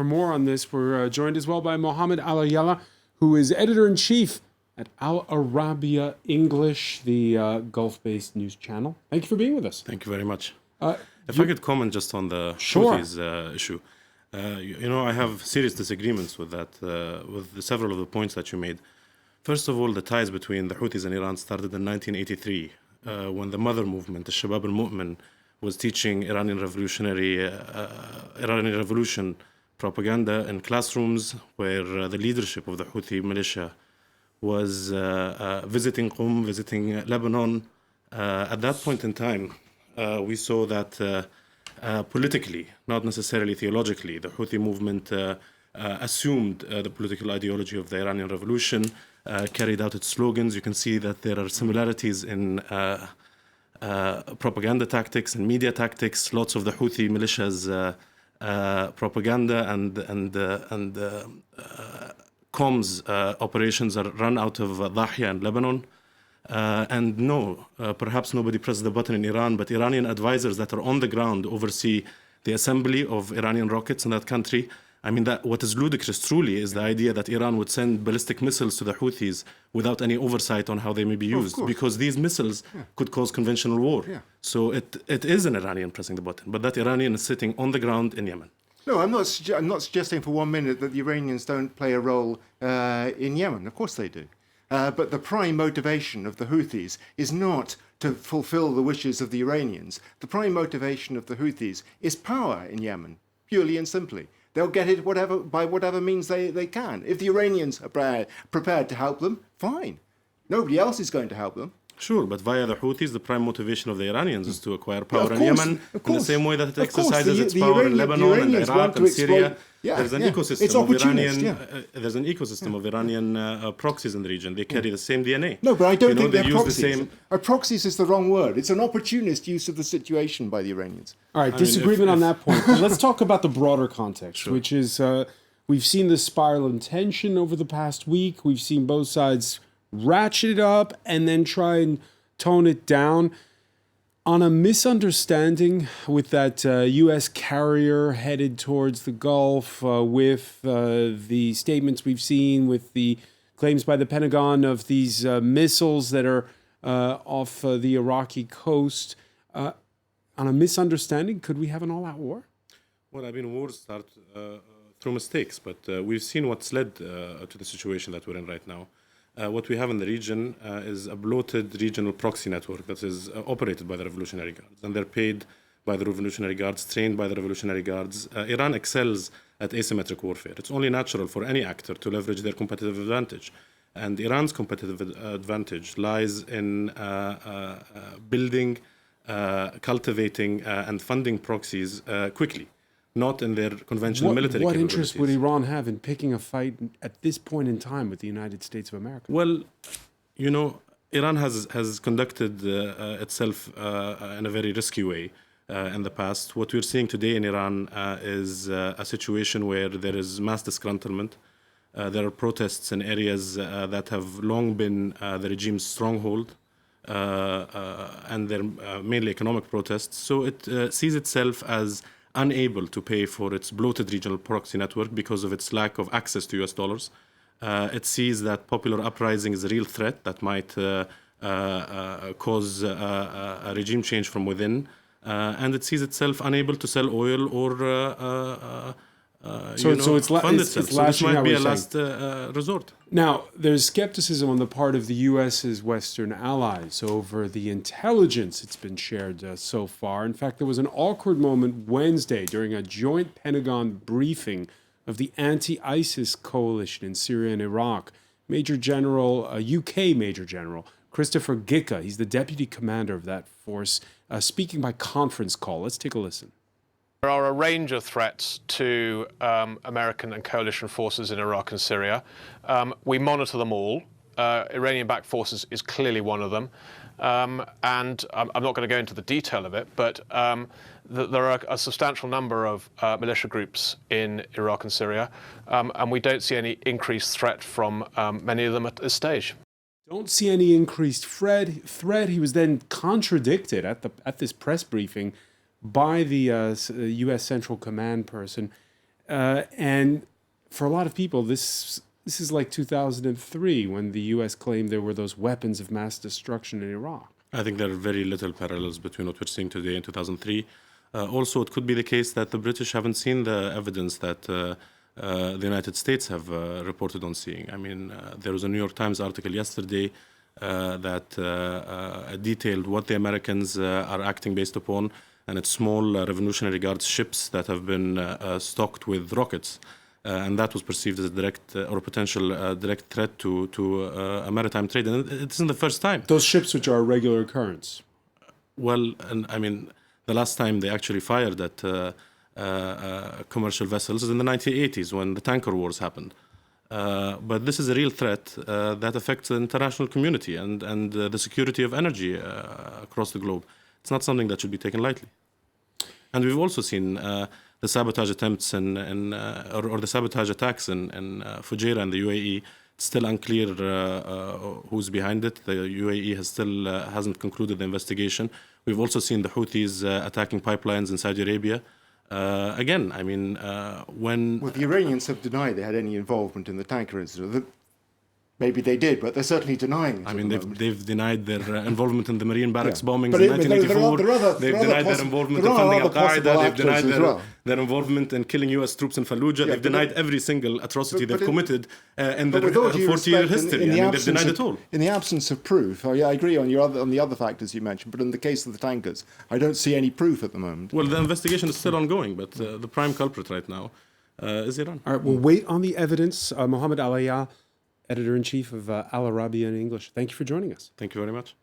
for more on this. We're joined as well by Mohammed Alayaha, who is editor-in-chief at Arabiya English, the Gulf-based news channel. Thank you for being with us. Thank you very much. If I could comment just on the Houthis issue. I have serious disagreements with that, with several of the points that you made. First of all, the ties between the Houthis and Iran started in 1983, when the mother movement, the Shabab al-Mu'min, was teaching Iranian revolution propaganda in classrooms where the leadership of the Houthi militia was visiting Qum, visiting Lebanon. At that point in time, we saw that politically, not necessarily theologically, the Houthi movement assumed the political ideology of the Iranian revolution, carried out its slogans. You can see that there are similarities in propaganda tactics and media tactics. Lots of the Houthi militias' propaganda and comms operations are run out of Dahya in Lebanon. And no, perhaps nobody pressed the button in Iran, but Iranian advisors that are on the ground oversee the assembly of Iranian rockets in that country. I mean, that what is ludicrous truly is the idea that Iran would send ballistic missiles to the Houthis without any oversight on how they may be used, because these missiles could cause conventional war. So it is an Iranian pressing the button, but that Iranian is sitting on the ground in Yemen. No, I'm not suggesting for 1 minute that the Iranians don't play a role in Yemen. Of course they do. But the prime motivation of the Houthis is not to fulfill the wishes of the Iranians. The prime motivation of the Houthis is power in Yemen, purely and simply. They'll get it by whatever means they can. If the Iranians are prepared to help them, fine. Nobody else is going to help them. Sure, but via the Houthis, the prime motivation of the Iranians is to acquire power in Yemen in the same way that it exercises its power in Lebanon and Iraq and Syria. There's an ecosystem of Iranian. There's an ecosystem of Iranian proxies in the region. They carry the same DNA. No, but I don't think they're proxies. Proxies is the wrong word. It's an opportunist use of the situation by the Iranians. All right, disagreement on that point. Let's talk about the broader context, which is we've seen this spiral in tension over the past week. We've seen both sides ratchet it up and then try and tone it down on a misunderstanding with that U.S. carrier headed towards the Gulf, with the statements we've seen, with the claims by the Pentagon of these missiles that are off the Iraqi coast. On a misunderstanding, could we have an all-out war? Well, I mean, wars start through mistakes, but we've seen what's led to the situation that we're in right now. What we have in the region is a bloated regional proxy network that is operated by the Revolutionary Guards, and they're paid by the Revolutionary Guards, trained by the Revolutionary Guards. Iran excels at asymmetric warfare. It's only natural for any actor to leverage their competitive advantage. And Iran's competitive advantage lies in building, cultivating, and funding proxies quickly, not in their conventional military capabilities. What interest would Iran have in picking a fight at this point in time with the United States of America? Well, Iran has conducted itself in a very risky way in the past. What we're seeing today in Iran is a situation where there is mass disgruntlement. There are protests in areas that have long been the regime's stronghold, and they're mainly economic protests. So it sees itself as unable to pay for its bloated regional proxy network because of its lack of access to US dollars. It sees that popular uprising is a real threat that might cause a regime change from within. And it sees itself unable to sell oil or fund itself. So this might be a last resort. Now, there's skepticism on the part of the U.S.'s Western allies over the intelligence that's been shared so far. In fact, there was an awkward moment Wednesday during a joint Pentagon briefing of the anti-ISIS coalition in Syria and Iraq. Major General, UK Major General, Christopher GHIKA, he's the deputy commander of that force, speaking by conference call. Let's take a listen. There are a range of threats to American and coalition forces in Iraq and Syria. We monitor them all. Iranian-backed forces is clearly one of them. And I'm not going to go into the detail of it, but there are a substantial number of militia groups in Iraq and Syria, and we don't see any increased threat from many of them at this stage. Don't see any increased threat. He was then contradicted at this press briefing by the U.S. Central Command person. And for a lot of people, this is like 2003 when the U.S. claimed there were those weapons of mass destruction in Iraq. I think there are very little parallels between what we're seeing today and 2003. Also, it could be the case that the British haven't seen the evidence that the United States have reported on seeing. I mean, there was a New York Times article yesterday that detailed what the Americans are acting based upon, and it's small Revolutionary Guards ships that have been stocked with rockets. And that was perceived as a direct or potential direct threat to a maritime trade. And it isn't the first time. Those ships which are a regular occurrence. Well, and I mean, the last time they actually fired at commercial vessels is in the 1980s when the tanker wars happened. But this is a real threat that affects the international community and the security of energy across the globe. It's not something that should be taken lightly. And we've also seen the sabotage attempts or the sabotage attacks in Fujairah and the UAE. It's still unclear who's behind it. The UAE hasn't concluded the investigation. We've also seen the Houthis attacking pipelines in Saudi Arabia. Again, I mean, when... Well, the Iranians have denied they had any involvement in the tanker incident. Maybe they did, but they're certainly denying it. I mean, they've denied their involvement in the Marine barracks bombings but in 1984. They've denied their involvement in funding Al-Qaeda. They've denied their involvement in killing U.S. troops in Fallujah. They've denied every single atrocity they've committed in their 40-year history. They've denied it all. In the absence of proof, I agree on the other factors you mentioned, but in the case of the tankers, I don't see any proof at the moment. Well, the investigation is still ongoing, but the prime culprit right now is Iran. All right, we'll wait on the evidence. Mohammed Alayaha, Editor-in-Chief of Al Arabiya in English. Thank you for joining us. Thank you very much.